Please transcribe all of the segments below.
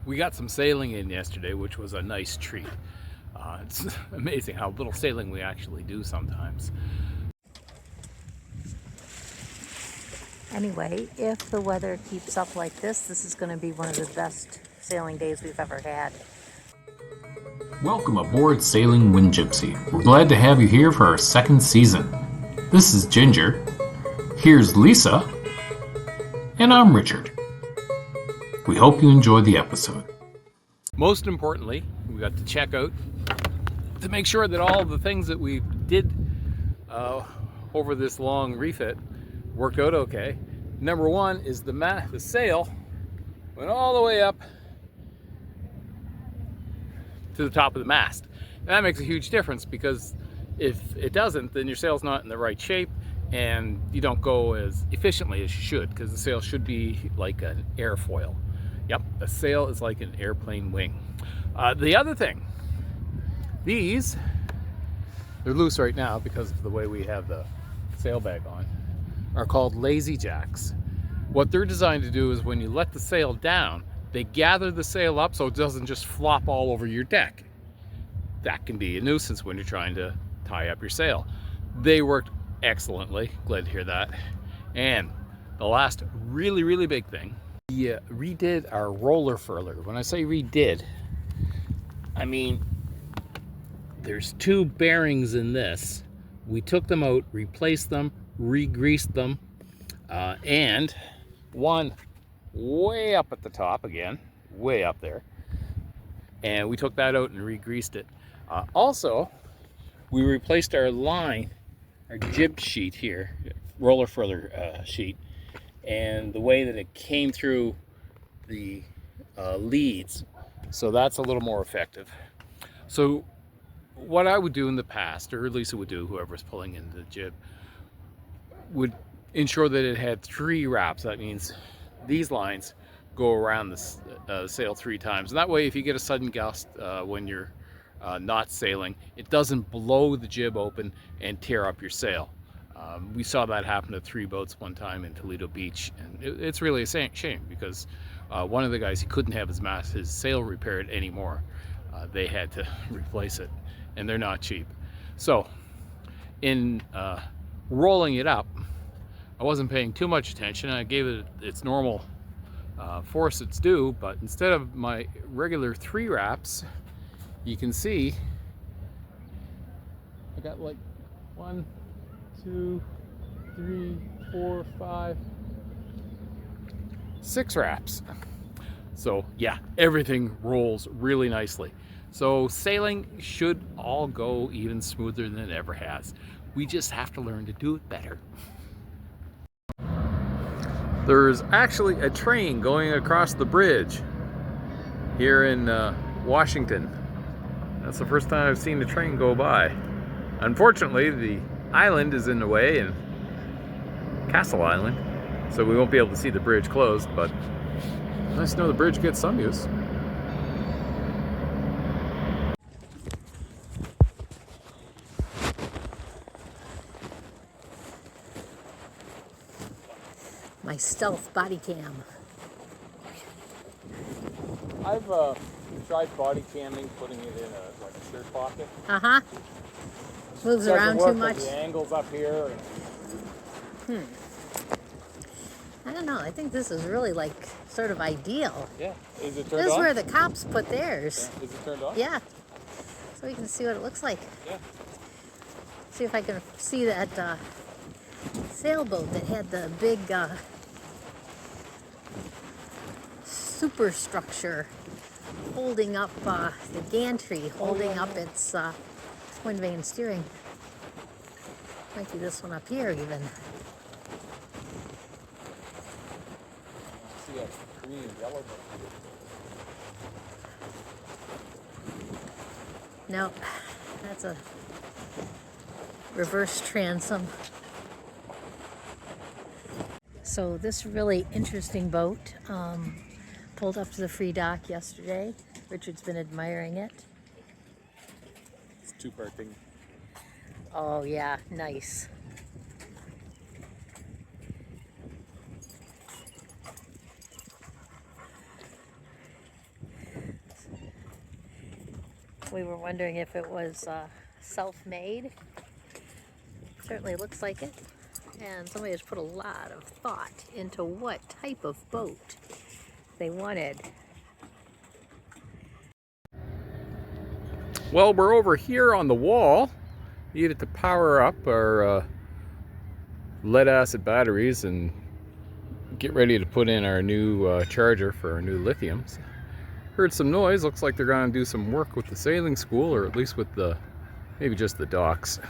We got some sailing in yesterday, which was a nice treat. It's amazing how little sailing we actually do sometimes. Anyway, if the weather keeps up like this is going to be one of the best sailing days we've ever had. Welcome aboard Sailing Wind Gypsy. We're glad to have you here for our second season. This is Ginger. Here's Lisa. And I'm Richard. We hope you enjoy the episode. Most importantly, we got to check out to make sure that all the things that we did over this long refit worked out okay. Number one is the sail went all the way up to the top of the mast. And that makes a huge difference, because if it doesn't, then your sail's not in the right shape and you don't go as efficiently as you should, because the sail should be like an airfoil. Yep, a sail is like an airplane wing. The other thing, they're loose right now because of the way we have the sail bag on, are called lazyjacks. What they're designed to do is when you let the sail down, they gather the sail up so it doesn't just flop all over your deck. That can be a nuisance when you're trying to tie up your sail. They worked excellently, glad to hear that. And the last really big thing, we redid our roller furler. When I say redid, I mean there's two bearings in this. We took them out, replaced them, re-greased them, and one way up at the top again, way up there, and we took that out and re-greased it. Also, we replaced our line, our jib sheet here, roller furler sheet, and the way that it came through the leads, so that's a little more effective. So what I would do in the past, or Lisa would do, whoever's pulling in the jib, would ensure that it had 3 wraps. That means these lines go around the sail 3 times. And that way, if you get a sudden gust when you're not sailing, it doesn't blow the jib open and tear up your sail. We saw that happen to 3 boats one time in Toledo Beach, and it's really a shame, because one of the guys, he couldn't have his sail repaired anymore. They had to replace it, and they're not cheap. So in rolling it up, I wasn't paying too much attention. I gave it its normal force it's due, but instead of my regular 3 wraps, you can see I got like 1, 2, 3, 4, 5, 6 wraps. So yeah, everything rolls really nicely. So sailing should all go even smoother than it ever has. We just have to learn to do it better. There's actually a train going across the bridge here in Washington. That's the first time I've seen a train go by. Unfortunately, the island is in the way, in Castle Island, so we won't be able to see the bridge closed, but nice to know the bridge gets some use. My stealth body cam. I've tried body camming, putting it in a shirt pocket. Moves around too much. The angles up here. I don't know. I think this is really like sort of ideal. Yeah. Is it turned on? This is where the cops put theirs. Yeah. Is it turned on? Yeah. So we can see what it looks like. Yeah. See if I can see that sailboat that had the big superstructure holding up the gantry, holding up its wind vane steering. Might be this one up here even. See a green and yellow boat. Nope, that's a reverse transom. So this really interesting boat pulled up to the free dock yesterday. Richard's been admiring it. It's a 2-part thing. Oh yeah, nice. We were wondering if it was self-made. Certainly looks like it. And somebody has put a lot of thought into what type of boat they wanted. Well, we're over here on the wall. Needed to power up our lead acid batteries and get ready to put in our new charger for our new lithiums. Heard some noise. Looks like they're going to do some work with the sailing school, or at least with the maybe just the docks.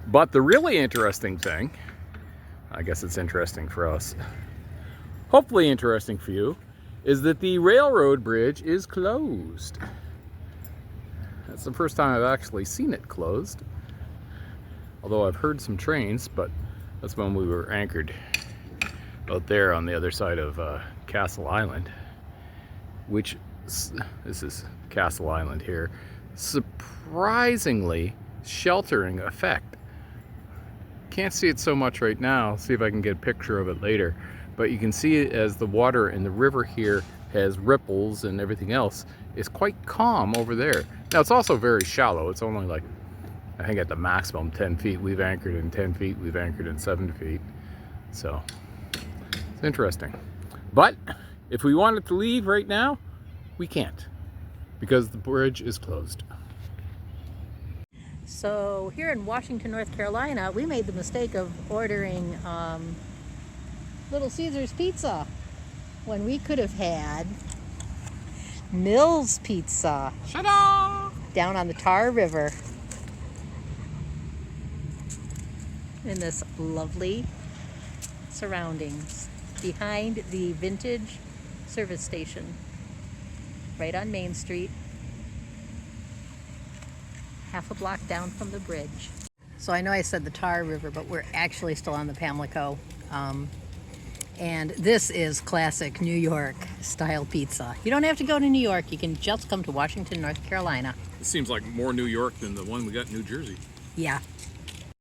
But the really interesting thing, I guess it's interesting for us, hopefully interesting for you, is that the railroad bridge is closed. That's the first time I've actually seen it closed. Although I've heard some trains, but that's when we were anchored out there on the other side of Castle Island, which, this is Castle Island here, surprisingly sheltering effect. Can't see it so much right now. See if I can get a picture of it later. But you can see it as the water in the river here has ripples and everything else. It's quite calm over there. Now it's also very shallow. It's only like, I think at the maximum 10 feet. We've anchored in 10 feet. We've anchored in 7 feet. So it's interesting. But if we wanted to leave right now, we can't, because the bridge is closed. So here in Washington, North Carolina, we made the mistake of ordering Little Caesars pizza when we could have had Mills Pizza. Ta-da! Down on the Tar River in this lovely surroundings behind the Vintage service station right on Main Street, half a block down from the bridge. So I know I said the Tar River, but we're actually still on the Pamlico. And this is classic New York style pizza. You don't have to go to New York. You can just come to Washington, North Carolina. This seems like more New York than the one we got in New Jersey. Yeah.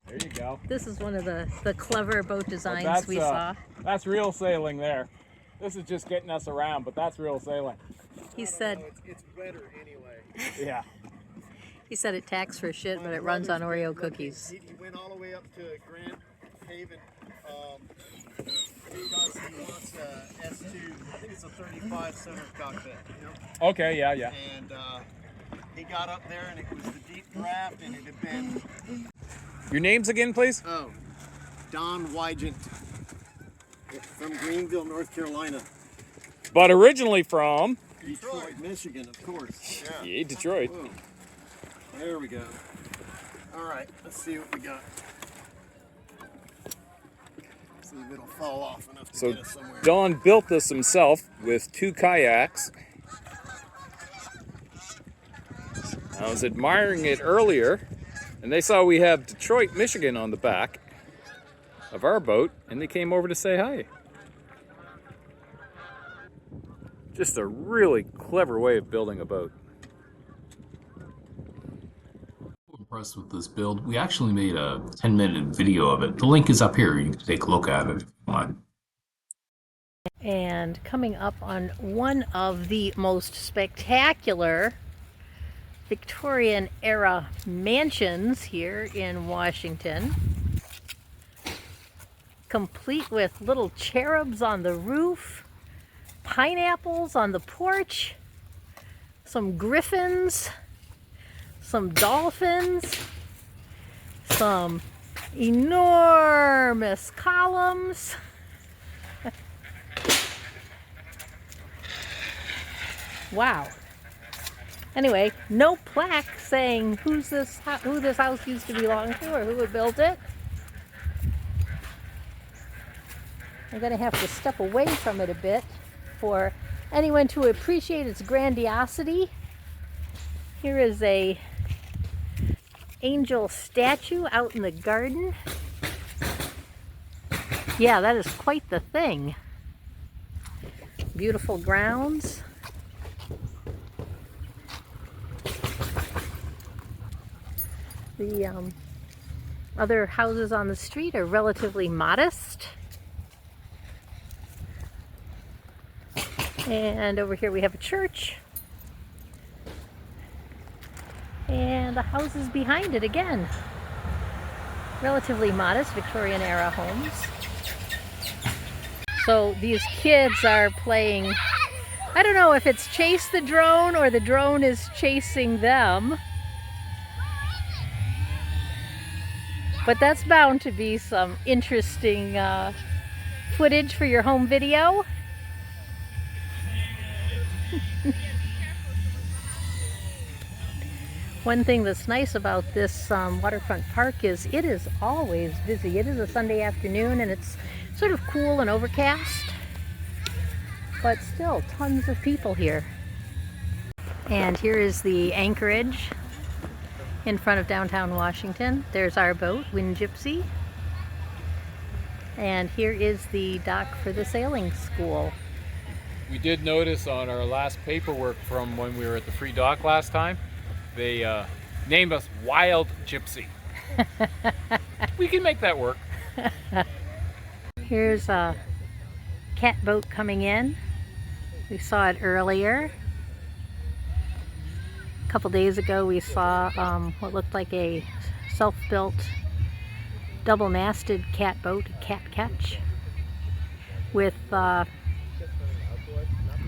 There you go. This is one of the clever boat designs we saw. That's real sailing there. This is just getting us around, but that's real sailing. He said it's better anyway. Yeah. he said it tacks for shit, but it runs on Oreo cookies. He went all the way up to Grand Haven because he wants a S2. I think it's a 35 center cockpit. Okay, yeah, yeah. And he got up there, and it was the deep draft, and it had been Your names again, please? Don Wygant from Greenville, North Carolina. But originally from Detroit, Michigan, of course. yeah, Detroit. Whoa. There we go. All right, let's see what we got. See if it'll fall off enough to So get us somewhere. Don built this himself with 2 kayaks. I was admiring it earlier, and they saw we have Detroit, Michigan on the back of our boat, and they came over to say hi. Just a really clever way of building a boat. Impressed with this build. We actually made a 10-minute video of it. The link is up here. You can take a look at it if you want. And coming up on one of the most spectacular Victorian era mansions here in Washington, complete with little cherubs on the roof, pineapples on the porch, some griffins, some dolphins, some enormous columns. Wow. Anyway, no plaque saying who this house used to belong to or who built it. I'm going to have to step away from it a bit for anyone to appreciate its grandiosity. Here is a angel statue out in the garden. Yeah, that is quite the thing. Beautiful grounds. The other houses on the street are relatively modest. And over here we have a church. And the houses behind it again. Relatively modest Victorian era homes. So these kids are playing, I don't know if it's chase the drone or the drone is chasing them. But that's bound to be some interesting footage for your home video. One thing that's nice about this waterfront park is it is always busy. It is a Sunday afternoon and it's sort of cool and overcast, but still tons of people here. And here is the anchorage in front of downtown Washington. There's our boat, WindGypsy. And here is the dock for the sailing school. We did notice on our last paperwork from when we were at the free dock last time, they named us Wild Gypsy. We can make that work. Here's a catboat coming in. We saw it earlier. A couple days ago we saw what looked like a self-built double-masted catboat, cat catch, with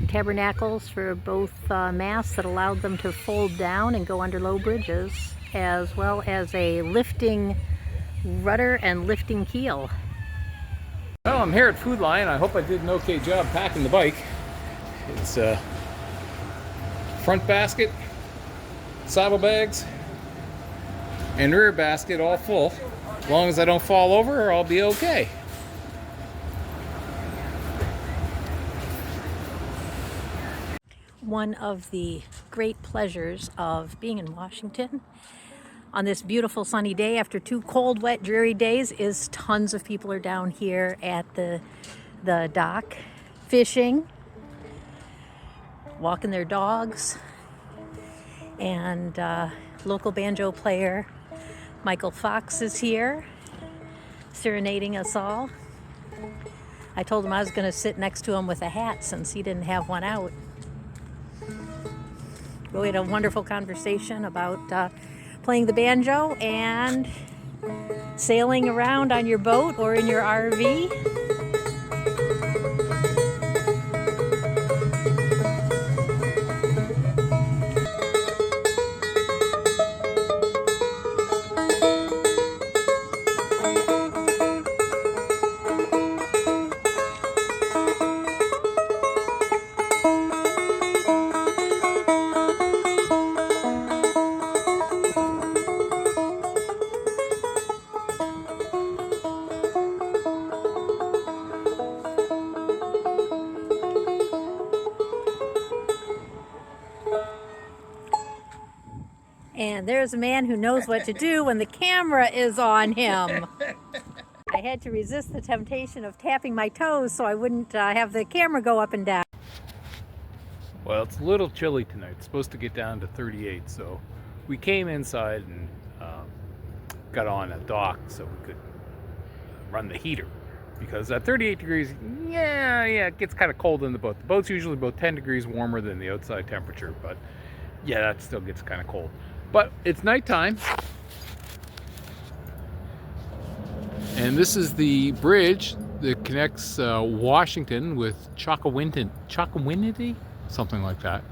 tabernacles for both masts that allowed them to fold down and go under low bridges, as well as a lifting rudder and lifting keel. Well, I'm here at Food Lion. I hope I did an okay job packing the bike. It's front basket, saddlebags, and rear basket all full. As long as I don't fall over, I'll be okay. One of the great pleasures of being in Washington on this beautiful sunny day after 2 cold, wet, dreary days is tons of people are down here at the dock fishing, walking their dogs, and local banjo player Michael Fox is here serenading us all. I told him I was going to sit next to him with a hat since he didn't have one out. We had a wonderful conversation about playing the banjo and sailing around on your boat or in your RV. And there's a man who knows what to do when the camera is on him. I had to resist the temptation of tapping my toes so I wouldn't have the camera go up and down. Well, it's a little chilly tonight. It's supposed to get down to 38, so we came inside and got on a dock so we could run the heater. Because at 38 degrees, yeah, it gets kind of cold in the boat. The boat's usually about 10 degrees warmer than the outside temperature, but yeah, that still gets kind of cold. But it's nighttime, and this is the bridge that connects Washington with Chocowinity, something like that.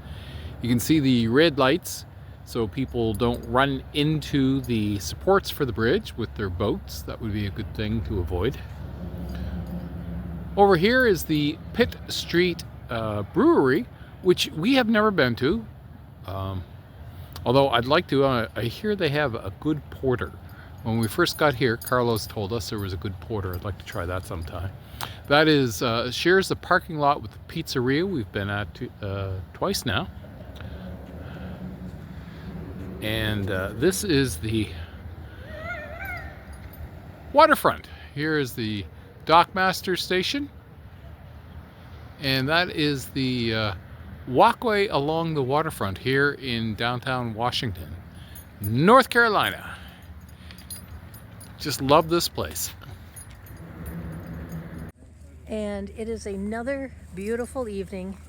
You can see the red lights, so people don't run into the supports for the bridge with their boats. That would be a good thing to avoid. Over here is the Pitt Street Brewery, which we have never been to. Although I'd like to, I hear they have a good porter. When we first got here, Carlos told us there was a good porter. I'd like to try that sometime. That is shares the parking lot with the pizzeria we've been at twice now. And this is the waterfront. Here is the Dockmaster Station. And that is the walkway along the waterfront here in downtown Washington, North Carolina. Just love this place. And it is another beautiful evening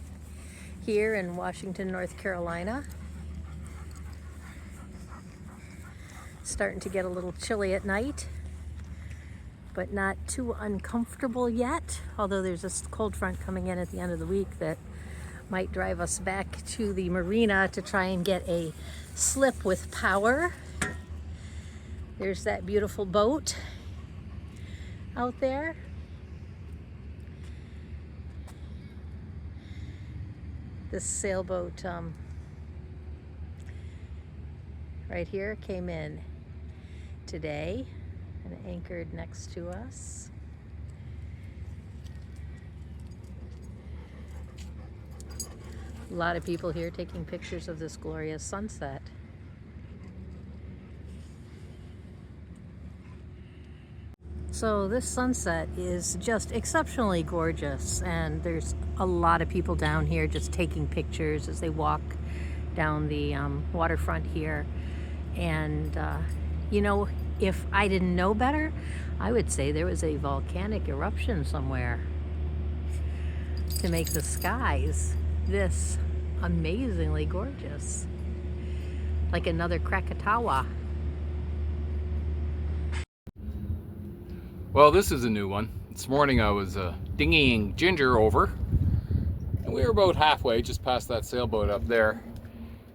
here in Washington, North Carolina. It's starting to get a little chilly at night, but not too uncomfortable yet, although there's this cold front coming in at the end of the week that might drive us back to the marina to try and get a slip with power. There's that beautiful boat out there. This sailboat right here came in today and anchored next to us. A lot of people here taking pictures of this glorious sunset. So this sunset is just exceptionally gorgeous, and there's a lot of people down here just taking pictures as they walk down the waterfront here. And you know, if I didn't know better, I would say there was a volcanic eruption somewhere to make the skies this amazingly gorgeous, like another Krakatoa. Well, this is a new one. This morning I was dinghying Ginger over, and we were about halfway, just past that sailboat up there,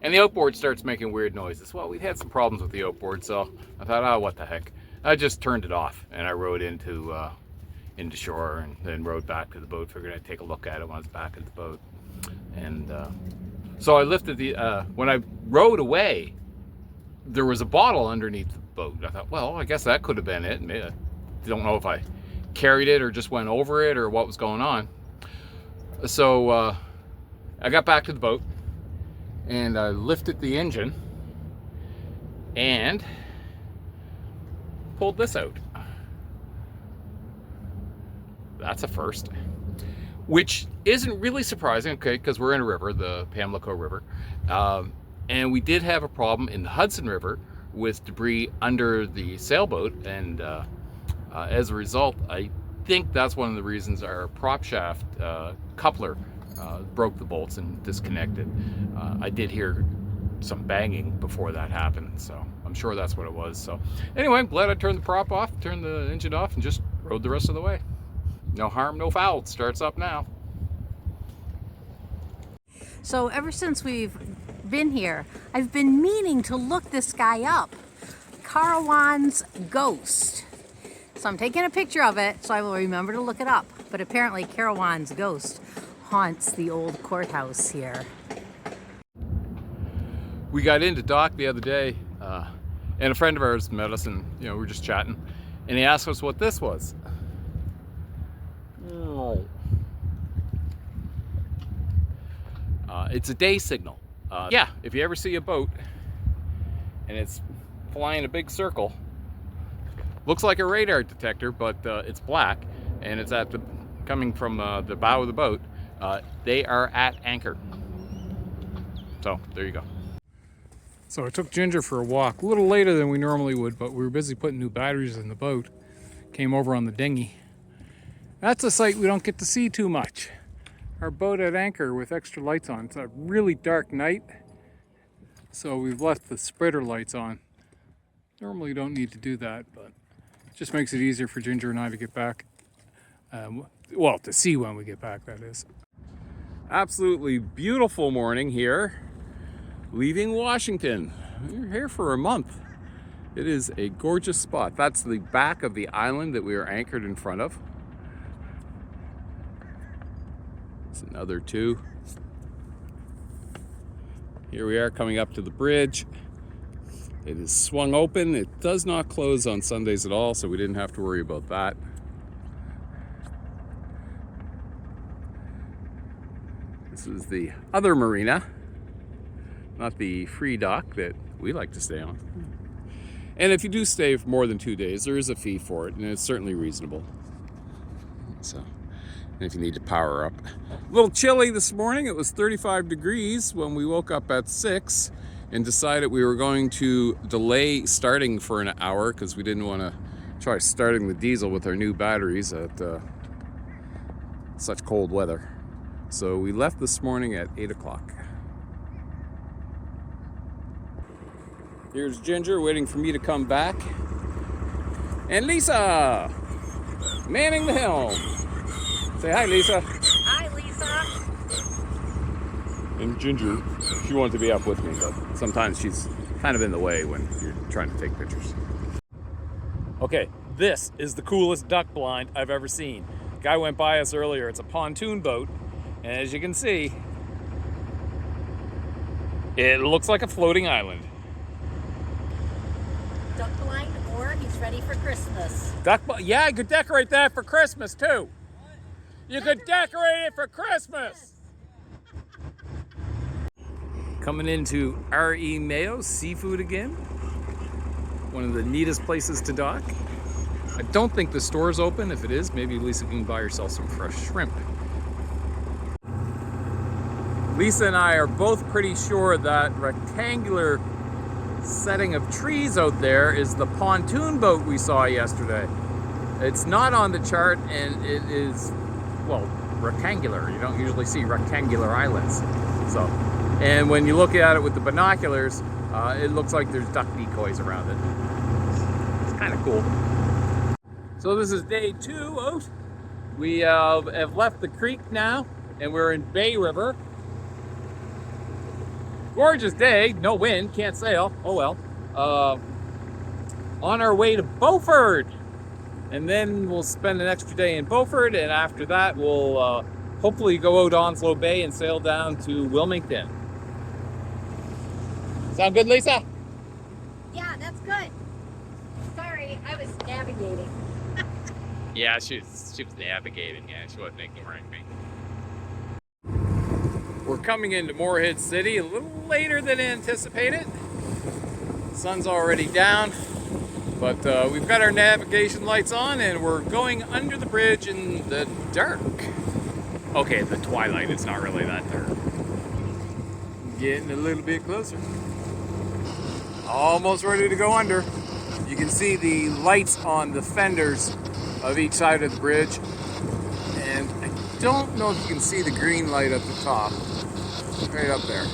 and the outboard starts making weird noises. Well, we'd had some problems with the outboard, so I thought, oh, what the heck. I just turned it off, and I rode into shore, and then rode back to the boat, figured I'd take a look at it when I was back at the boat. And so I lifted the, when I rode away, there was a bottle underneath the boat. I thought, well, I guess that could have been it. Maybe, I don't know if I carried it or just went over it or what was going on. So I got back to the boat and I lifted the engine and pulled this out. That's a first, which isn't really surprising, okay, because we're in a river, the Pamlico River, and we did have a problem in the Hudson River with debris under the sailboat, and as a result, I think that's one of the reasons our prop shaft coupler broke the bolts and disconnected. I did hear some banging before that happened, so I'm sure that's what it was. So anyway, I'm glad I turned the prop off, turned the engine off, and just rode the rest of the way. No harm, no foul. It starts up now. So ever since we've been here, I've been meaning to look this guy up. Carawan's ghost. So I'm taking a picture of it so I will remember to look it up. But apparently Carawan's ghost haunts the old courthouse here. We got into dock the other day, and a friend of ours met us, and we were just chatting, and he asked us what this was. It's a day signal. Yeah, if you ever see a boat and it's flying a big circle, looks like a radar detector, but it's black, and it's coming from the bow of the boat. They are at anchor. So there you go. So I took Ginger for a walk, a little later than we normally would, but we were busy putting new batteries in the boat. Came over on the dinghy. That's a sight we don't get to see too much. Our boat at anchor with extra lights on. It's a really dark night, so we've left the spreader lights on. Normally you don't need to do that, but it just makes it easier for Ginger and I to get back. Well, to see when we get back, that is. Absolutely beautiful morning here, leaving Washington. We're here for a month. It is a gorgeous spot. That's the back of the island that we are anchored in front of. It's another two. Here we are coming up to the bridge. It is swung open. It does not close on Sundays at all, so we didn't have to worry about that. This is the other marina, not the free dock that we like to stay on. And if you do stay for more than 2 days, there is a fee for it, and it's certainly reasonable. So, and if you need to power up. A little chilly this morning. It was 35 degrees when we woke up at 6 and decided we were going to delay starting for an hour because we didn't want to try starting the diesel with our new batteries at such cold weather. So we left this morning at 8 o'clock. Here's Ginger waiting for me to come back. And Lisa, manning the helm. Say hi, Lisa. Hi, Lisa. And Ginger, she wanted to be up with me, but sometimes she's kind of in the way when you're trying to take pictures. Okay, this is the coolest duck blind I've ever seen. Guy went by us earlier. It's a pontoon boat, and as you can see, it looks like a floating island. Duck blind, or he's ready for Christmas. Yeah, you could decorate that for Christmas too. You could decorate it for Christmas. Coming into R.E. Mayo Seafood again. One of the neatest places to dock. I don't think the store's open. If it is, maybe Lisa can buy herself some fresh shrimp. Lisa and I are both pretty sure that rectangular setting of trees out there is the pontoon boat we saw yesterday. It's not on the chart, and it is, well, rectangular. You don't usually see rectangular islands. So, and when you look at it with the binoculars, it looks like there's duck decoys around it. It's kind of cool. So this is day 2 out. We have left the creek now, and we're in Bay River. Gorgeous day, no wind, can't sail, oh well. On our way to Beaufort. And then we'll spend an extra day in Beaufort, and after that we'll hopefully go out Onslow Bay and sail down to Wilmington. Sound good, Lisa? Yeah, that's good. Sorry, I was navigating. Yeah, she was navigating, yeah, she wasn't ignoring me. We're coming into Morehead City a little later than anticipated. Sun's already down, but we've got our navigation lights on and we're going under the bridge in the dark. Okay, the twilight, it's not really that dark. Getting a little bit closer. Almost ready to go under. You can see the lights on the fenders of each side of the bridge, and I don't know if you can see the green light at the top, right up there.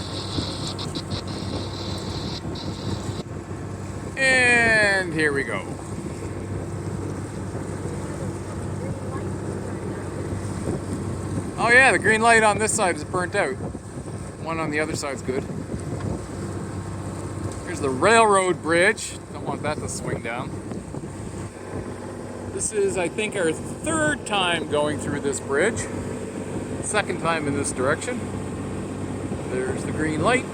And here we go. Oh yeah, the green light on this side is burnt out. One on the other side's good. Here's the railroad bridge. Don't want that to swing down. This is, I think, our 3rd time going through this bridge. 2nd time in this direction. There's the green light.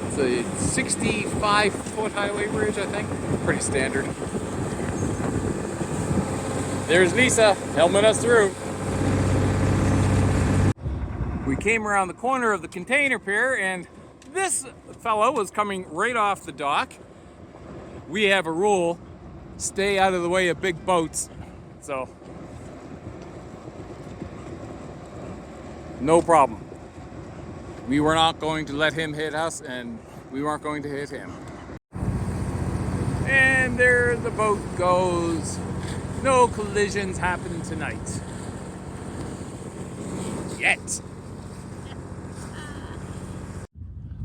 It's a 65-foot highway bridge, I think. Pretty standard. There's Lisa helming us through. We came around the corner of the container pier, and this fellow was coming right off the dock. We have a rule, stay out of the way of big boats, so no problem. We were not going to let him hit us, and we weren't going to hit him. And there the boat goes. No collisions happen tonight. Yet.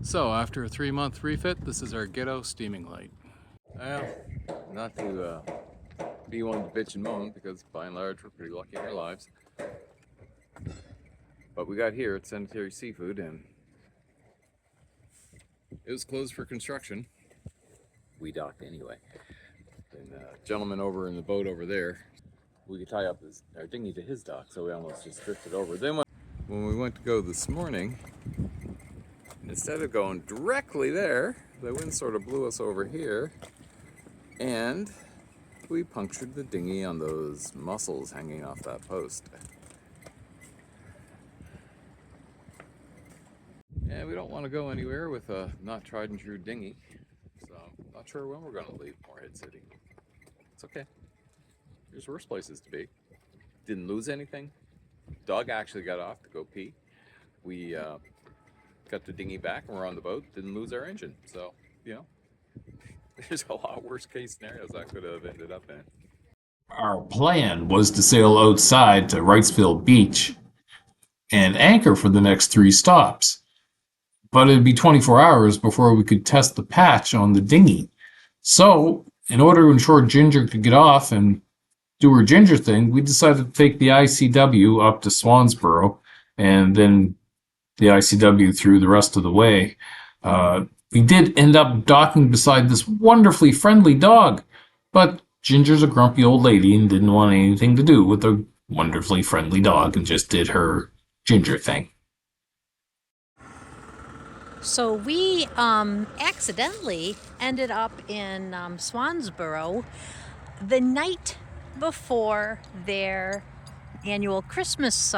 So after a 3-month refit, this is our ghetto steaming light. Well, not to be one to bitch and moan, because by and large we're pretty lucky in our lives. But we got here at Sanitary Seafood, and it was closed for construction. We docked anyway. And a gentleman over in the boat over there, we could tie up our dinghy to his dock, so we almost just drifted over. Then when we went to go this morning, instead of going directly there, the wind sort of blew us over here, and we punctured the dinghy on those mussels hanging off that post. And we don't want to go anywhere with a not tried and true dinghy, so I'm not sure when we're going to leave Morehead City. It's okay. There's worse places to be. Didn't lose anything. Doug actually got off to go pee. We got the dinghy back and we're on the boat. Didn't lose our engine. So, you know, there's a lot of worst case scenarios I could have ended up in. Our plan was to sail outside to Wrightsville Beach and anchor for the next 3 stops. but it'd be 24 hours before we could test the patch on the dinghy. So, in order to ensure Ginger could get off and do her Ginger thing, we decided to take the ICW up to Swansboro and then the ICW through the rest of the way. We did end up docking beside this wonderfully friendly dog, but Ginger's a grumpy old lady and didn't want anything to do with a wonderfully friendly dog and just did her Ginger thing. So we accidentally ended up in Swansboro the night before their annual Christmas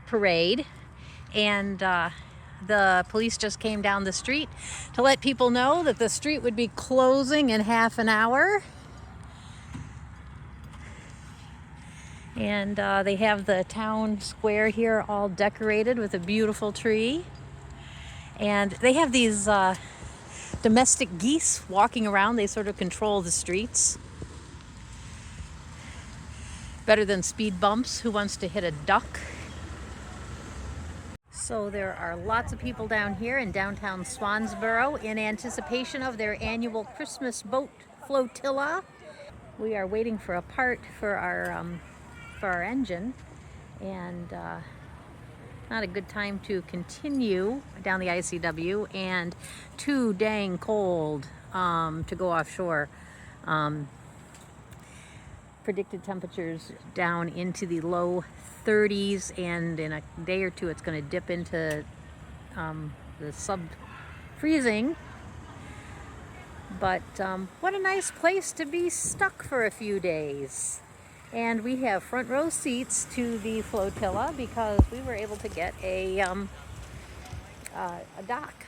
parade, and the police just came down the street to let people know that the street would be closing in half an hour. And they have the town square here all decorated with a beautiful tree. And they have these domestic geese walking around. They sort of control the streets. Better than speed bumps. Who wants to hit a duck? So there are lots of people down here in downtown Swansboro in anticipation of their annual Christmas boat flotilla. We are waiting for a part for our engine, and not a good time to continue down the ICW, and too dang cold to go offshore. Predicted temperatures down into the low 30s, and in a day or two it's going to dip into the sub-freezing. But what a nice place to be stuck for a few days. And we have front row seats to the flotilla because we were able to get a dock.